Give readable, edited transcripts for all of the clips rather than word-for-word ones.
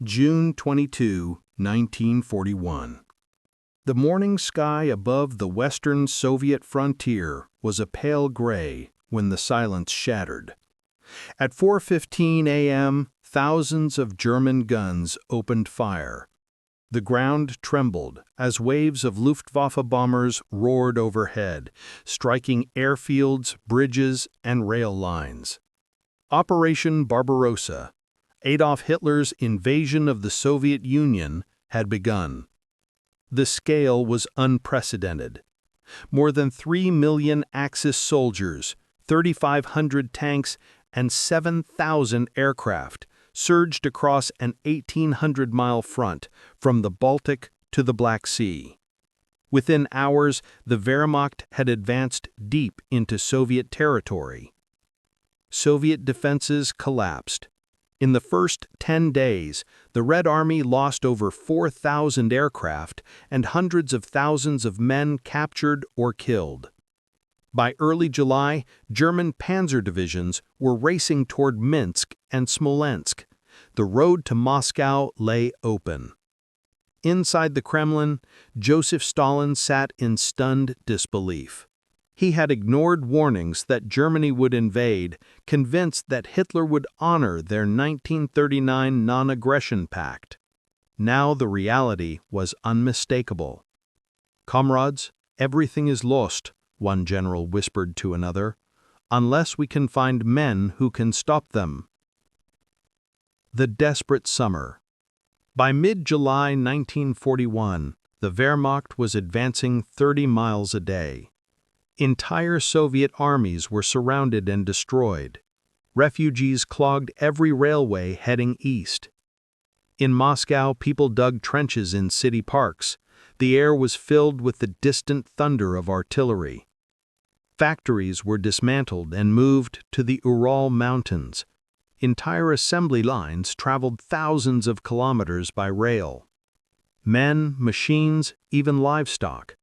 June 22, 1941. The morning sky above the western Soviet frontier was a pale gray when the silence shattered. At 4:15 a.m., thousands of German guns opened fire. The ground trembled as waves of Luftwaffe bombers roared overhead, striking airfields, bridges, and rail lines. Operation Barbarossa, Adolf Hitler's invasion of the Soviet Union, had begun. The scale was unprecedented. More than 3 million Axis soldiers, 3,500 tanks, and 7,000 aircraft surged across an 1,800-mile front from the Baltic to the Black Sea. Within hours, the Wehrmacht had advanced deep into Soviet territory. Soviet defenses collapsed. In the first 10 days, the Red Army lost over 4,000 aircraft and hundreds of thousands of men captured or killed. By early July, German panzer divisions were racing toward Minsk and Smolensk. The road to Moscow lay open. Inside the Kremlin, Joseph Stalin sat in stunned disbelief. He had ignored warnings that Germany would invade, convinced that Hitler would honor their 1939 non-aggression pact. Now the reality was unmistakable. "Comrades, everything is lost," one general whispered to another, "unless we can find men who can stop them." The desperate summer. By mid-July 1941, the Wehrmacht was advancing 30 miles a day. Entire Soviet armies were surrounded and destroyed. Refugees clogged every railway heading east. In Moscow, people dug trenches in city parks. The air was filled with the distant thunder of artillery. Factories were dismantled and moved to the Ural Mountains. Entire assembly lines traveled thousands of kilometers by rail. Men, machines, even livestock.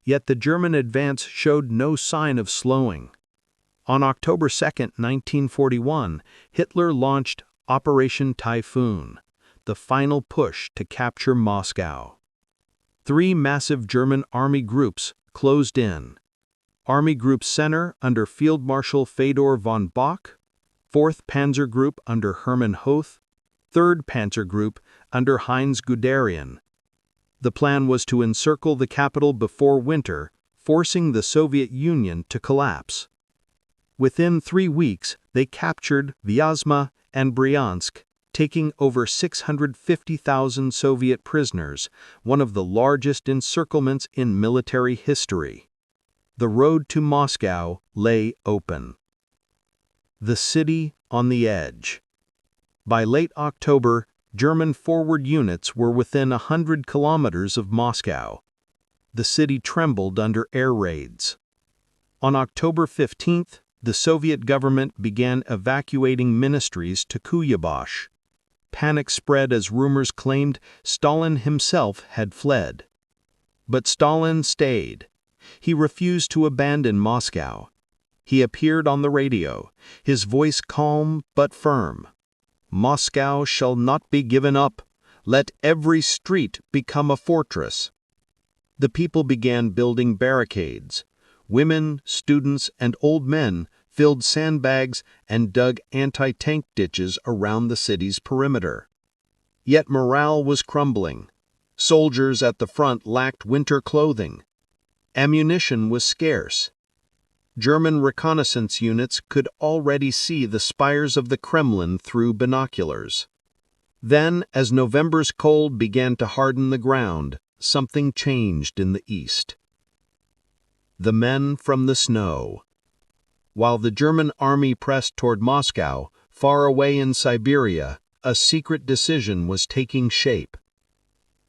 Yet the German advance showed no sign of slowing. On October 2, 1941, Hitler launched Operation Typhoon, the final push to capture Moscow. 3 massive German army groups closed in. Army Group Center under Field Marshal Fedor von Bock, 4th Panzer Group under Hermann Hoth, 3rd Panzer Group under Heinz Guderian. The plan was to encircle the capital before winter, forcing the Soviet Union to collapse. Within 3 weeks, they captured Vyazma and Bryansk, taking over 650,000 Soviet prisoners, one of the largest encirclements in military history. The road to Moscow lay open. The city on the edge. By late October, German forward units were within 100 kilometers of Moscow. The city trembled under air raids. On October 15th, the Soviet government began evacuating ministries to Kuyabach. Panic spread as rumors claimed Stalin himself had fled. But Stalin stayed. He refused to abandon Moscow. He appeared on the radio, his voice calm but firm. "Moscow shall not be given up. Let every street become a fortress." The people began building barricades. Women, students, and old men filled sandbags and dug anti-tank ditches around the city's perimeter. Yet morale was crumbling. Soldiers at the front lacked winter clothing. Ammunition was scarce. German reconnaissance units could already see the spires of the Kremlin through binoculars. Then, as November's cold began to harden the ground, something changed in the east. The men from the snow. While the German army pressed toward Moscow, far away in Siberia, a secret decision was taking shape.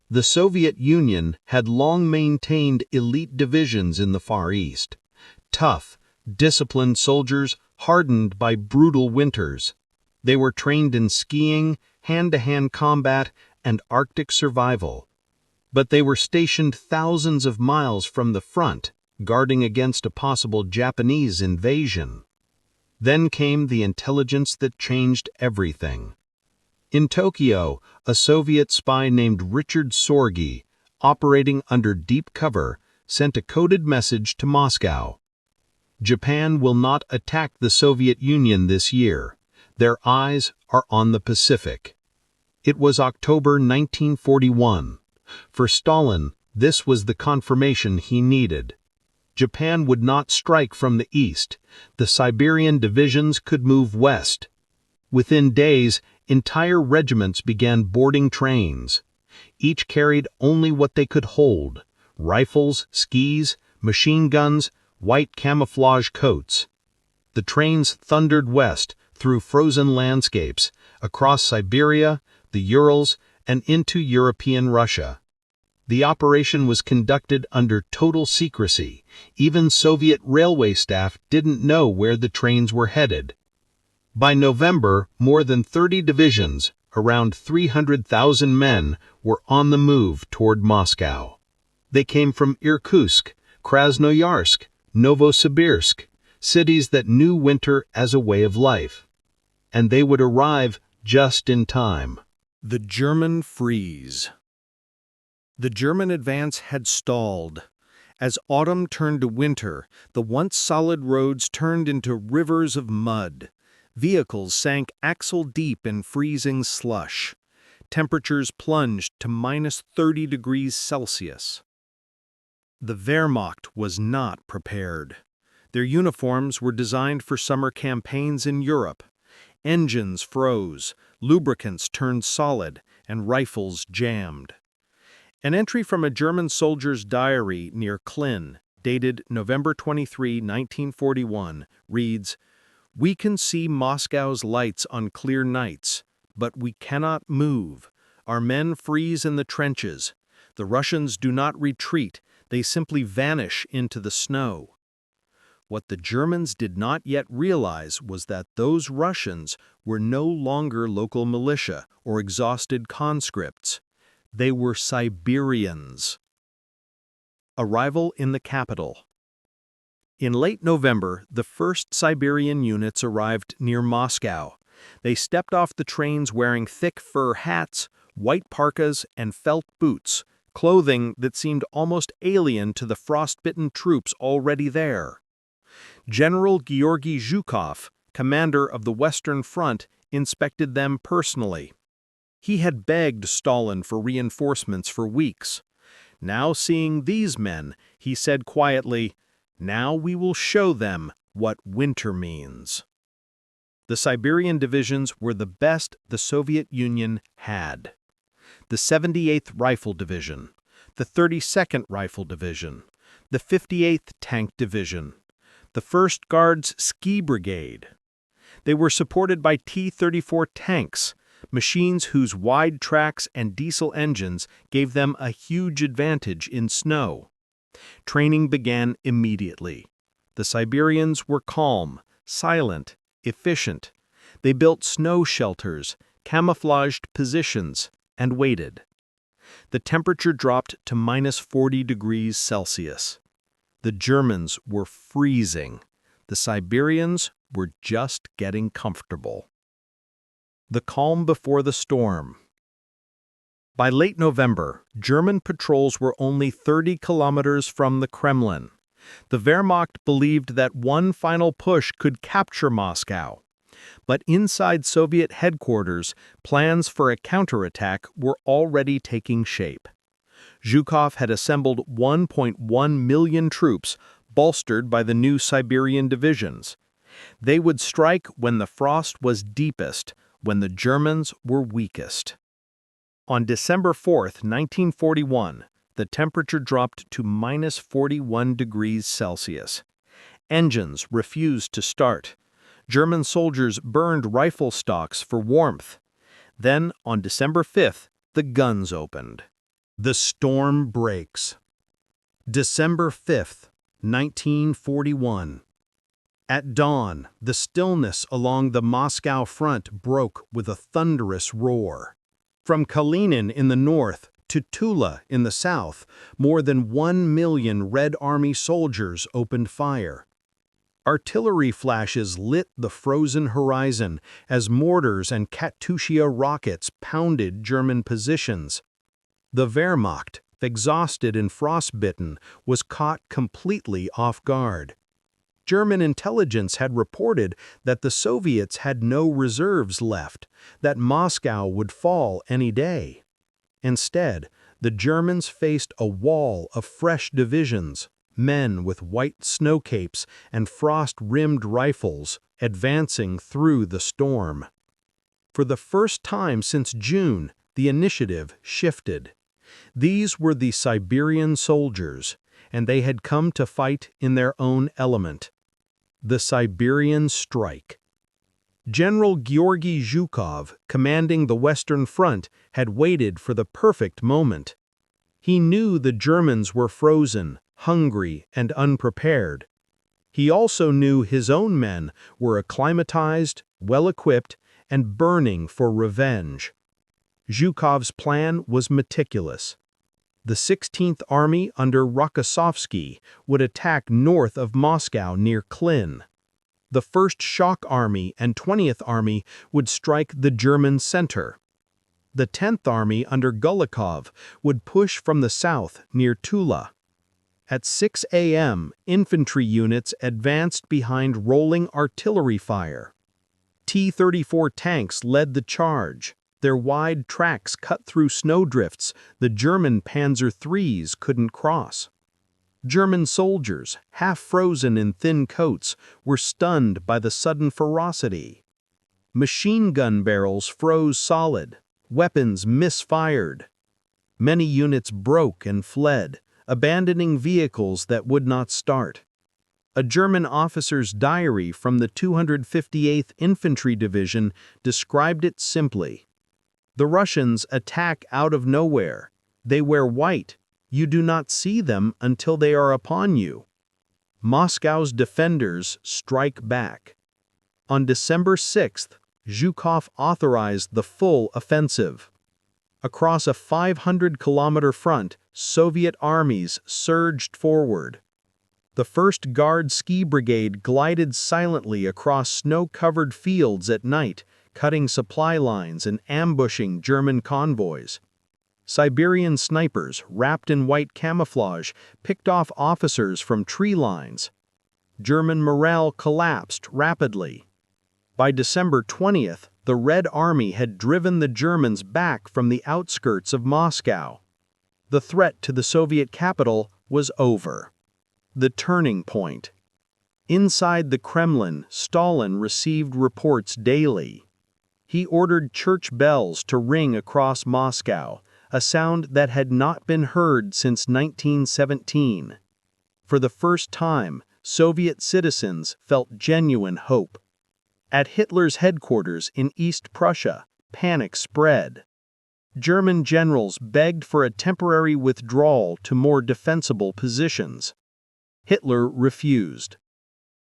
The Soviet Union had long maintained elite divisions in the Far East. Tough, disciplined soldiers hardened by brutal winters. They were trained in skiing, hand-to-hand combat, and Arctic survival. But they were stationed thousands of miles from the front, guarding against a possible Japanese invasion. Then came the intelligence that changed everything. In Tokyo, a Soviet spy named Richard Sorgi, operating under deep cover, sent a coded message to Moscow. Japan will not attack the Soviet Union this year. Their eyes are on the Pacific. It was October 1941. For Stalin, this was the confirmation he needed. Japan would not strike from the east. The Siberian divisions could move west. Within days, entire regiments began boarding trains. Each carried only what they could hold: rifles, skis, machine guns, white camouflage coats. The trains thundered west through frozen landscapes, across Siberia, the Urals, and into European Russia. The operation was conducted under total secrecy. Even Soviet railway staff didn't know where the trains were headed. By November, more than 30 divisions, around 300,000 men, were on the move toward Moscow. They came from Irkutsk, Krasnoyarsk, Novosibirsk, cities that knew winter as a way of life. And they would arrive just in time. The German freeze. The German advance had stalled. As autumn turned to winter, the once solid roads turned into rivers of mud. Vehicles sank axle-deep in freezing slush. Temperatures plunged to -30 degrees Celsius. The Wehrmacht was not prepared. Their uniforms were designed for summer campaigns in Europe. Engines froze, lubricants turned solid, and rifles jammed. An entry from a German soldier's diary near Klin, dated November 23, 1941, reads, "We can see Moscow's lights on clear nights, but we cannot move. Our men freeze in the trenches. The Russians do not retreat, they simply vanish into the snow." What the Germans did not yet realize was that those Russians were no longer local militia or exhausted conscripts. They were Siberians. Arrival in the capital. In late November, the first Siberian units arrived near Moscow. They stepped off the trains wearing thick fur hats, white parkas, and felt boots, clothing that seemed almost alien to the frostbitten troops already there. General Georgy Zhukov, commander of the Western Front, inspected them personally. He had begged Stalin for reinforcements for weeks. Now seeing these men, he said quietly, "Now we will show them what winter means." The Siberian divisions were the best the Soviet Union had. The 78th Rifle Division, the 32nd Rifle Division, the 58th Tank Division, the 1st Guards Ski Brigade. They were supported by T-34 tanks, machines whose wide tracks and diesel engines gave them a huge advantage in snow. Training began immediately. The Siberians were calm, silent, efficient. They built snow shelters, camouflaged positions, and waited. The temperature dropped to -40 degrees Celsius. The Germans were freezing. The Siberians were just getting comfortable. The calm before the storm. By late November, German patrols were only 30 kilometers from the Kremlin. The Wehrmacht believed that one final push could capture Moscow. But inside Soviet headquarters, plans for a counterattack were already taking shape. Zhukov had assembled 1.1 million troops, bolstered by the new Siberian divisions. They would strike when the frost was deepest, when the Germans were weakest. On December 4, 1941, the temperature dropped to -41 degrees Celsius. Engines refused to start. German soldiers burned rifle stocks for warmth. Then, on December 5th, the guns opened. The storm breaks. December 5th, 1941. At dawn, the stillness along the Moscow front broke with a thunderous roar. From Kalinin in the north to Tula in the south, more than 1 million Red Army soldiers opened fire. Artillery flashes lit the frozen horizon as mortars and Katyusha rockets pounded German positions. The Wehrmacht, exhausted and frostbitten, was caught completely off guard. German intelligence had reported that the Soviets had no reserves left, that Moscow would fall any day. Instead, the Germans faced a wall of fresh divisions, men with white snow capes and frost-rimmed rifles advancing through the storm. For the first time since June, the initiative shifted. These were the Siberian soldiers, and they had come to fight in their own element. The Siberian Strike. General Georgy Zhukov, commanding the Western Front, had waited for the perfect moment. He knew the Germans were frozen, hungry, and unprepared. He also knew his own men were acclimatized, well-equipped, and burning for revenge. Zhukov's plan was meticulous. The 16th Army under Rokossovsky would attack north of Moscow near Klin. The 1st Shock Army and 20th Army would strike the German center. The 10th Army under Gulikov would push from the south near Tula. At 6 a.m., infantry units advanced behind rolling artillery fire. T-34 tanks led the charge. Their wide tracks cut through snowdrifts the German Panzer IIIs couldn't cross. German soldiers, half frozen in thin coats, were stunned by the sudden ferocity. Machine gun barrels froze solid, weapons misfired. Many units broke and fled, abandoning vehicles that would not start. A German officer's diary from the 258th Infantry Division described it simply. The Russians attack out of nowhere. They wear white. You do not see them until they are upon you. Moscow's defenders strike back. On December 6th, Zhukov authorized the full offensive. Across a 500-kilometer front, Soviet armies surged forward. The 1st Guard Ski Brigade glided silently across snow-covered fields at night, cutting supply lines and ambushing German convoys. Siberian snipers, wrapped in white camouflage, picked off officers from tree lines. German morale collapsed rapidly. By December 20th, the Red Army had driven the Germans back from the outskirts of Moscow. The threat to the Soviet capital was over. The turning point. Inside the Kremlin, Stalin received reports daily. He ordered church bells to ring across Moscow, a sound that had not been heard since 1917. For the first time, Soviet citizens felt genuine hope. At Hitler's headquarters in East Prussia, panic spread. German generals begged for a temporary withdrawal to more defensible positions. Hitler refused.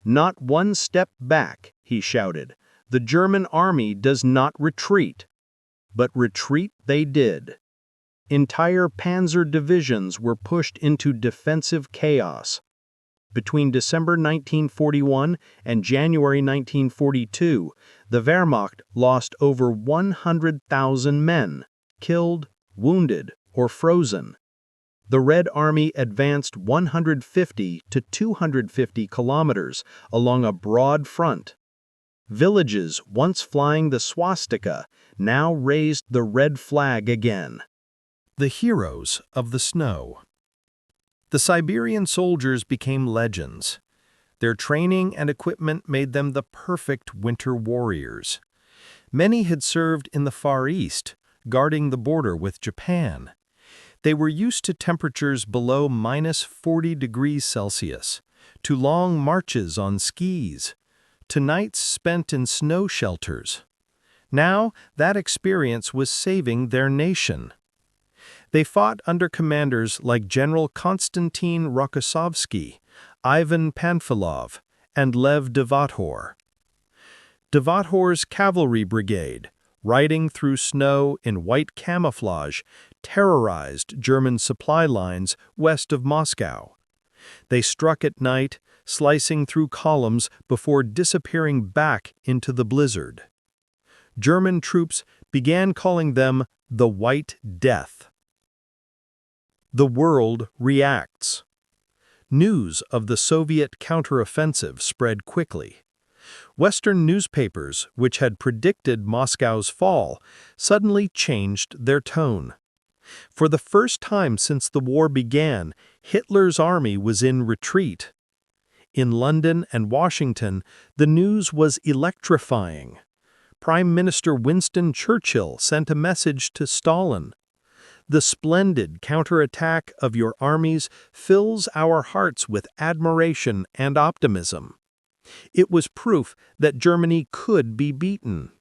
"Not one step back," he shouted. "The German army does not retreat." But retreat they did. Entire panzer divisions were pushed into defensive chaos. Between December 1941 and January 1942, the Wehrmacht lost over 100,000 men, killed, wounded, or frozen. The Red Army advanced 150 to 250 kilometers along a broad front. Villages once flying the swastika now raised the red flag again. The heroes of the snow. The Siberian soldiers became legends. Their training and equipment made them the perfect winter warriors. Many had served in the Far East, guarding the border with Japan. They were used to temperatures below -40 degrees Celsius, to long marches on skis, to nights spent in snow shelters. Now, that experience was saving their nation. They fought under commanders like General Konstantin Rokossovsky, Ivan Panfilov, and Lev Devator. Devator's cavalry brigade, riding through snow in white camouflage, terrorized German supply lines west of Moscow. They struck at night, slicing through columns before disappearing back into the blizzard. German troops began calling them the White Death. The world reacts. News of the Soviet counteroffensive spread quickly. Western newspapers, which had predicted Moscow's fall, suddenly changed their tone. For the first time since the war began, Hitler's army was in retreat. In London and Washington, the news was electrifying. Prime Minister Winston Churchill sent a message to Stalin. "The splendid counterattack of your armies fills our hearts with admiration and optimism." It was proof that Germany could be beaten.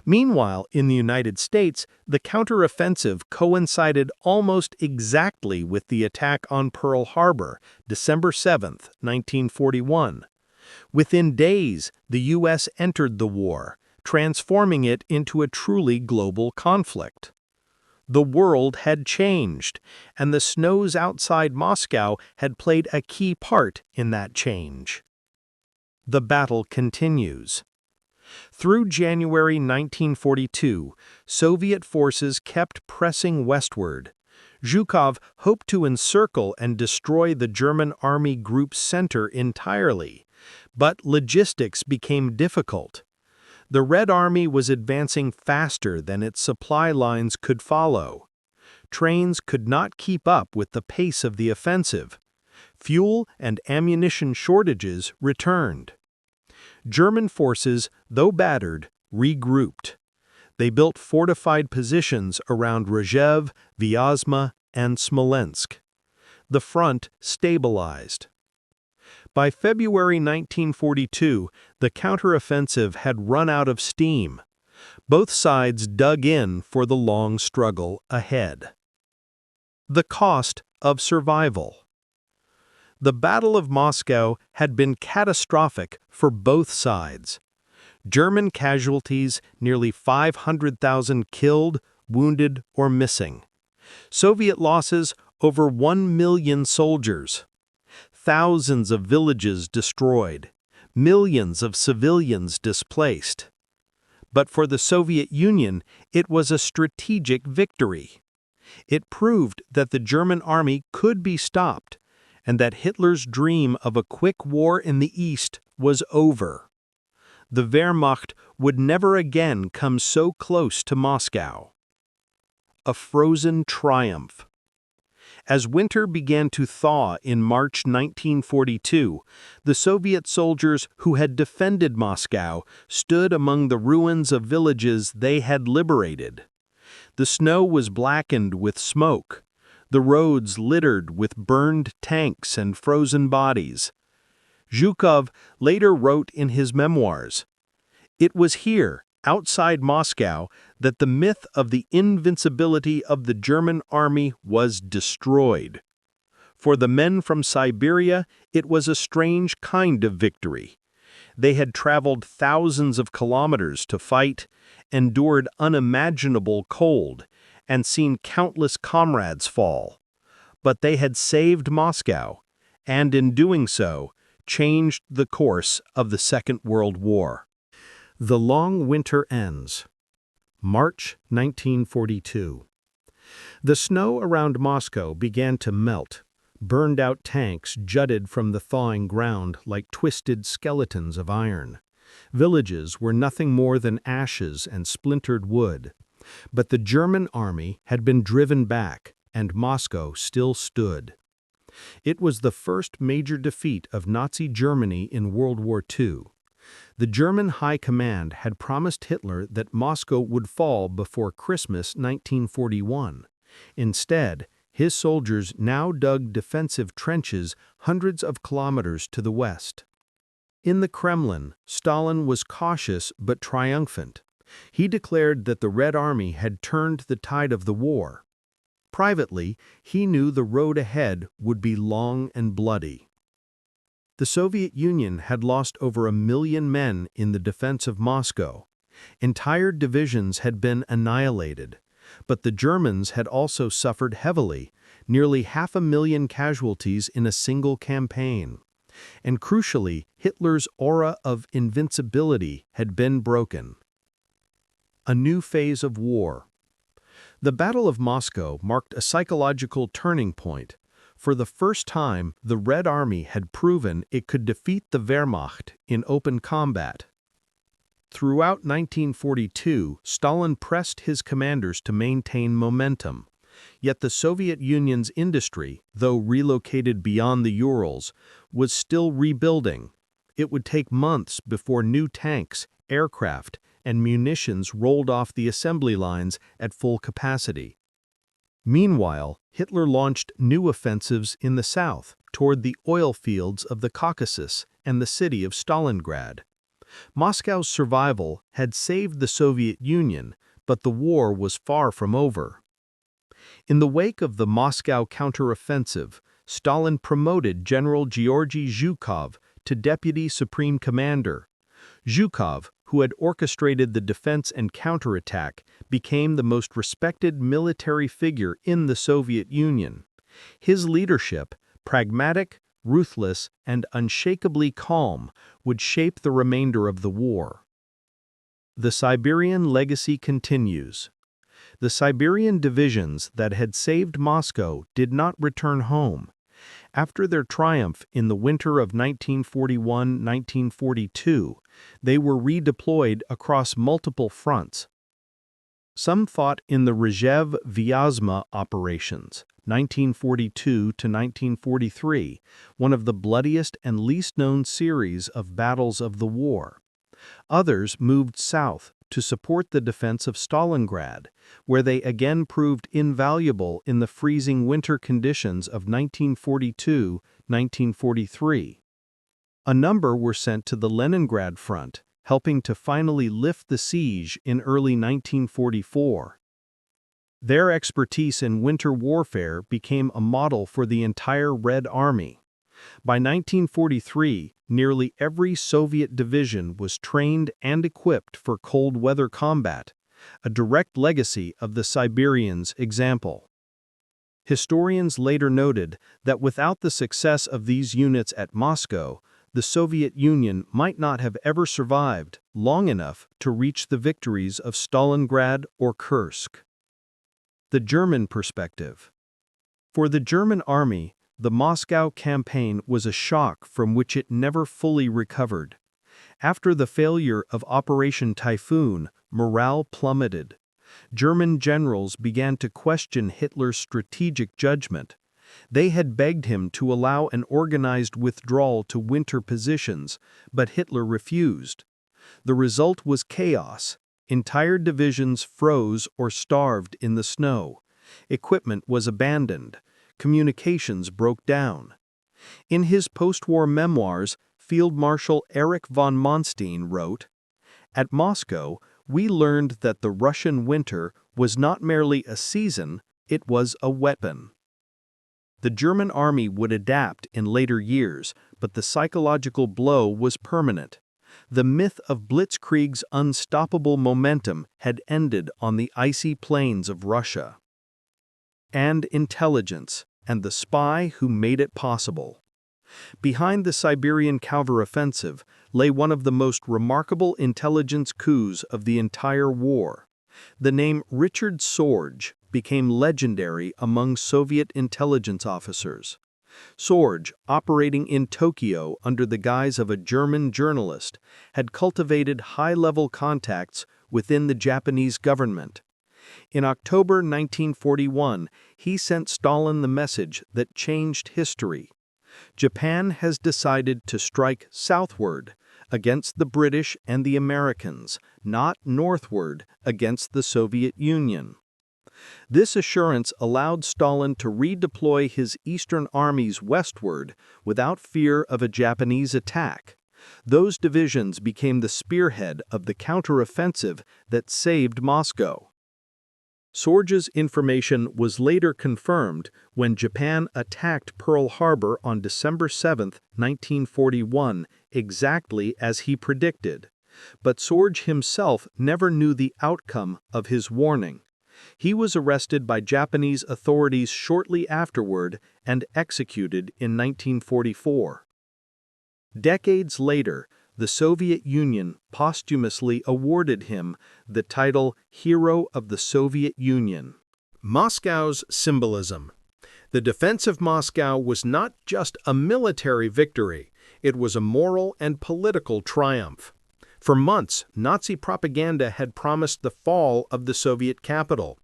Meanwhile, in the United States, the counteroffensive coincided almost exactly with the attack on Pearl Harbor, December 7, 1941. Within days, the U.S. entered the war, transforming it into a truly global conflict. The world had changed, and the snows outside Moscow had played a key part in that change. The battle continues. Through January 1942, Soviet forces kept pressing westward. Zhukov hoped to encircle and destroy the German Army Group's center entirely, but logistics became difficult. The Red Army was advancing faster than its supply lines could follow. Trains could not keep up with the pace of the offensive. Fuel and ammunition shortages returned. German forces, though battered, regrouped. They built fortified positions around Rzhev, Vyazma, and Smolensk. The front stabilized. By February 1942, the counteroffensive had run out of steam. Both sides dug in for the long struggle ahead. The cost of survival. The Battle of Moscow had been catastrophic for both sides. German casualties, nearly 500,000 killed, wounded, or missing. Soviet losses, over 1 million soldiers. Thousands of villages destroyed, millions of civilians displaced. But for the Soviet Union, it was a strategic victory. It proved that the German army could be stopped, and that Hitler's dream of a quick war in the East was over. The Wehrmacht would never again come so close to Moscow. A frozen triumph. As winter began to thaw in March 1942, the Soviet soldiers who had defended Moscow stood among the ruins of villages they had liberated. The snow was blackened with smoke, the roads littered with burned tanks and frozen bodies. Zhukov later wrote in his memoirs, "It was here, outside Moscow, that the myth of the invincibility of the German army was destroyed. For the men from Siberia, it was a strange kind of victory. They had traveled thousands of kilometers to fight, endured unimaginable cold, and seen countless comrades fall. But they had saved Moscow, and in doing so, changed the course of the Second World War." The long winter ends. March 1942. The snow around Moscow began to melt. Burned-out tanks jutted from the thawing ground like twisted skeletons of iron. Villages were nothing more than ashes and splintered wood. But the German army had been driven back, and Moscow still stood. It was the first major defeat of Nazi Germany in World War II. The German High Command had promised Hitler that Moscow would fall before Christmas 1941. Instead, his soldiers now dug defensive trenches hundreds of kilometers to the west. In the Kremlin, Stalin was cautious but triumphant. He declared that the Red Army had turned the tide of the war. Privately, he knew the road ahead would be long and bloody. The Soviet Union had lost over 1 million men in the defense of Moscow. Entire divisions had been annihilated. But the Germans had also suffered heavily, nearly 500,000 casualties in a single campaign. And crucially, Hitler's aura of invincibility had been broken. A new phase of war. The Battle of Moscow marked a psychological turning point. For the first time, the Red Army had proven it could defeat the Wehrmacht in open combat. Throughout 1942, Stalin pressed his commanders to maintain momentum. Yet the Soviet Union's industry, though relocated beyond the Urals, was still rebuilding. It would take months before new tanks, aircraft, and munitions rolled off the assembly lines at full capacity. Meanwhile, Hitler launched new offensives in the south toward the oil fields of the Caucasus and the city of Stalingrad. Moscow's survival had saved the Soviet Union, but the war was far from over. In the wake of the Moscow counteroffensive, Stalin promoted General Georgy Zhukov to Deputy Supreme Commander. Zhukov, who had orchestrated the defense and counterattack, became the most respected military figure in the Soviet Union. His leadership, pragmatic, ruthless, and unshakably calm, would shape the remainder of the war. The Siberian legacy continues. The Siberian divisions that had saved Moscow did not return home. After their triumph in the winter of 1941-1942, they were redeployed across multiple fronts. Some fought in the Rzhev-Vyazma operations, 1942-1943, one of the bloodiest and least-known series of battles of the war. Others moved south to support the defense of Stalingrad, where they again proved invaluable in the freezing winter conditions of 1942-1943. A number were sent to the Leningrad front, helping to finally lift the siege in early 1944. Their expertise in winter warfare became a model for the entire Red Army. By 1943, nearly every Soviet division was trained and equipped for cold weather combat, a direct legacy of the Siberians' example. Historians later noted that without the success of these units at Moscow, the Soviet Union might not have ever survived long enough to reach the victories of Stalingrad or Kursk. The German perspective. For the German army, the Moscow campaign was a shock from which it never fully recovered. After the failure of Operation Typhoon, morale plummeted. German generals began to question Hitler's strategic judgment. They had begged him to allow an organized withdrawal to winter positions, but Hitler refused. The result was chaos. Entire divisions froze or starved in the snow. Equipment was abandoned. Communications broke down. In his post-war memoirs, Field Marshal Erich von Manstein wrote, "At Moscow, we learned that the Russian winter was not merely a season, it was a weapon." The German army would adapt in later years, but the psychological blow was permanent. The myth of Blitzkrieg's unstoppable momentum had ended on the icy plains of Russia. And intelligence, and the spy who made it possible. Behind the Siberian counteroffensive lay one of the most remarkable intelligence coups of the entire war. The name Richard Sorge became legendary among Soviet intelligence officers. Sorge, operating in Tokyo under the guise of a German journalist, had cultivated high-level contacts within the Japanese government. In October 1941, he sent Stalin the message that changed history. Japan has decided to strike southward against the British and the Americans, not northward against the Soviet Union. This assurance allowed Stalin to redeploy his eastern armies westward without fear of a Japanese attack. Those divisions became the spearhead of the counteroffensive that saved Moscow. Sorge's information was later confirmed when Japan attacked Pearl Harbor on December 7, 1941, exactly as he predicted. But Sorge himself never knew the outcome of his warning. He was arrested by Japanese authorities shortly afterward and executed in 1944. Decades later, the Soviet Union posthumously awarded him the title Hero of the Soviet Union. Moscow's symbolism. The defense of Moscow was not just a military victory, it was a moral and political triumph. For months, Nazi propaganda had promised the fall of the Soviet capital.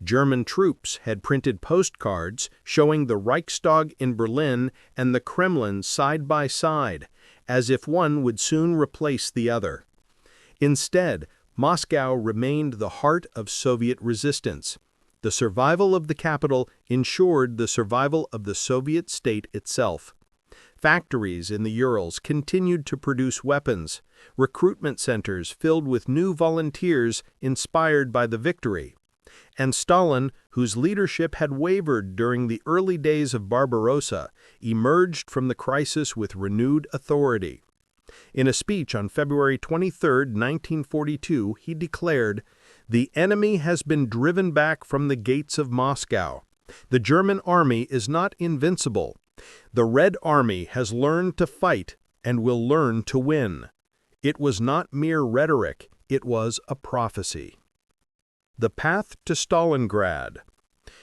German troops had printed postcards showing the Reichstag in Berlin and the Kremlin side by side, as if one would soon replace the other. Instead, Moscow remained the heart of Soviet resistance. The survival of the capital ensured the survival of the Soviet state itself. Factories in the Urals continued to produce weapons, recruitment centers filled with new volunteers inspired by the victory. And Stalin, whose leadership had wavered during the early days of Barbarossa, emerged from the crisis with renewed authority. In a speech on February 23, 1942, he declared, "The enemy has been driven back from the gates of Moscow. The German army is not invincible. The Red Army has learned to fight and will learn to win." It was not mere rhetoric, it was a prophecy. The path to Stalingrad.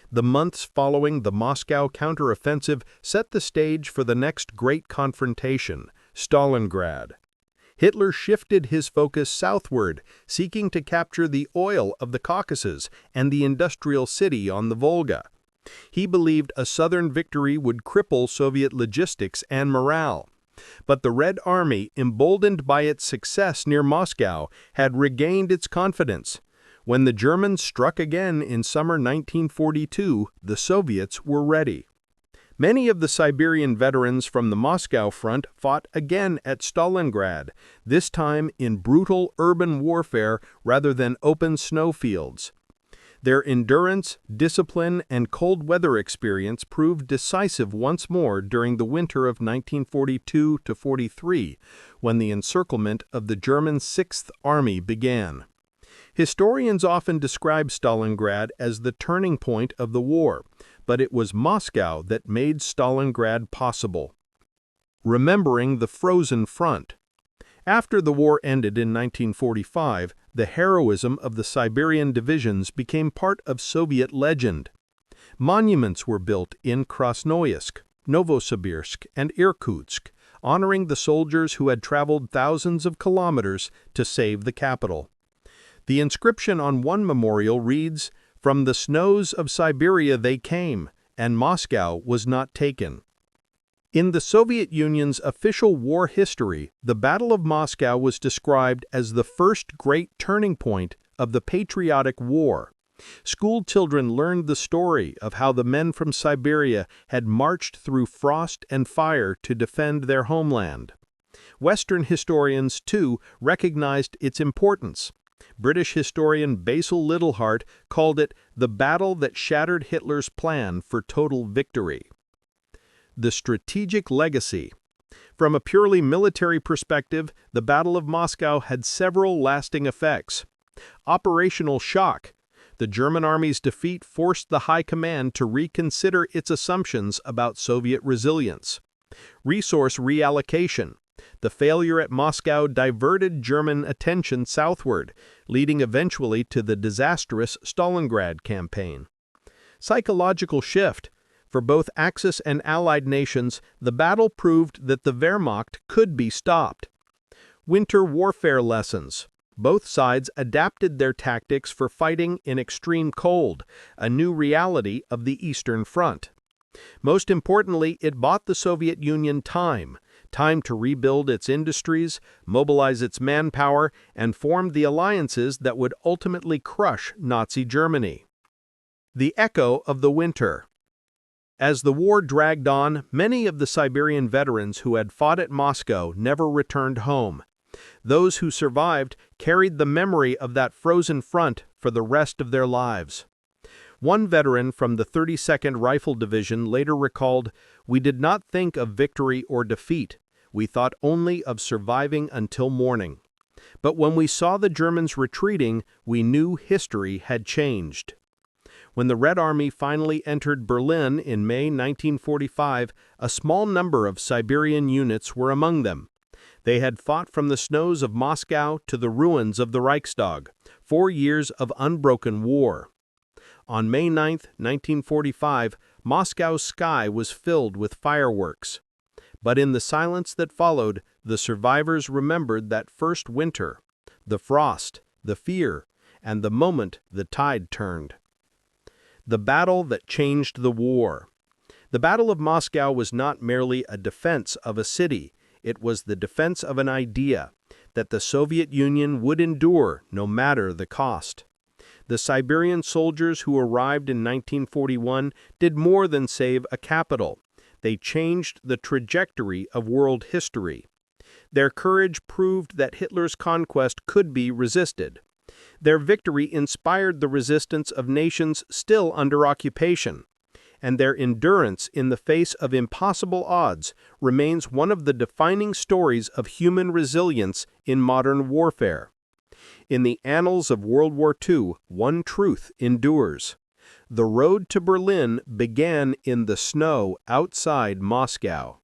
The months following the Moscow counteroffensive set the stage for the next great confrontation, Stalingrad. Hitler shifted his focus southward, seeking to capture the oil of the Caucasus and the industrial city on the Volga. He believed a southern victory would cripple Soviet logistics and morale. But the Red Army, emboldened by its success near Moscow, had regained its confidence. When the Germans struck again in summer 1942, the Soviets were ready. Many of the Siberian veterans from the Moscow front fought again at Stalingrad, this time in brutal urban warfare rather than open snowfields. Their endurance, discipline, and cold weather experience proved decisive once more during the winter of 1942–43, when the encirclement of the German Sixth Army began. Historians often describe Stalingrad as the turning point of the war, but it was Moscow that made Stalingrad possible. Remembering the Frozen Front. After the war ended in 1945, the heroism of the Siberian divisions became part of Soviet legend. Monuments were built in Krasnoyarsk, Novosibirsk, and Irkutsk, honoring the soldiers who had traveled thousands of kilometers to save the capital. The inscription on one memorial reads, "From the snows of Siberia they came, and Moscow was not taken." In the Soviet Union's official war history, the Battle of Moscow was described as the first great turning point of the Patriotic War. School children learned the story of how the men from Siberia had marched through frost and fire to defend their homeland. Western historians, too, recognized its importance. British historian Basil Littlehart called it the battle that shattered Hitler's plan for total victory. The strategic legacy. From a purely military perspective, the Battle of Moscow had several lasting effects. Operational shock. The German army's defeat forced the High Command to reconsider its assumptions about Soviet resilience. Resource reallocation. The failure at Moscow diverted German attention southward, leading eventually to the disastrous Stalingrad campaign. Psychological shift. For both Axis and Allied nations, the battle proved that the Wehrmacht could be stopped. Winter warfare lessons. Both sides adapted their tactics for fighting in extreme cold, a new reality of the Eastern Front. Most importantly, it bought the Soviet Union time to rebuild its industries, mobilize its manpower, and form the alliances that would ultimately crush Nazi Germany. The echo of the winter. As the war dragged on, many of the Siberian veterans who had fought at Moscow never returned home. Those who survived carried the memory of that frozen front for the rest of their lives. One veteran from the 32nd Rifle Division later recalled, "We did not think of victory or defeat. We thought only of surviving until morning. But when we saw the Germans retreating, we knew history had changed." When the Red Army finally entered Berlin in May 1945, a small number of Siberian units were among them. They had fought from the snows of Moscow to the ruins of the Reichstag, 4 years of unbroken war. On May 9, 1945, Moscow's sky was filled with fireworks. But in the silence that followed, the survivors remembered that first winter, the frost, the fear, and the moment the tide turned. The battle that changed the war. The Battle of Moscow was not merely a defense of a city, it was the defense of an idea, that the Soviet Union would endure no matter the cost. The Siberian soldiers who arrived in 1941 did more than save a capital. They changed the trajectory of world history. Their courage proved that Hitler's conquest could be resisted. Their victory inspired the resistance of nations still under occupation. And their endurance in the face of impossible odds remains one of the defining stories of human resilience in modern warfare. In the annals of World War II, one truth endures. The road to Berlin began in the snow outside Moscow.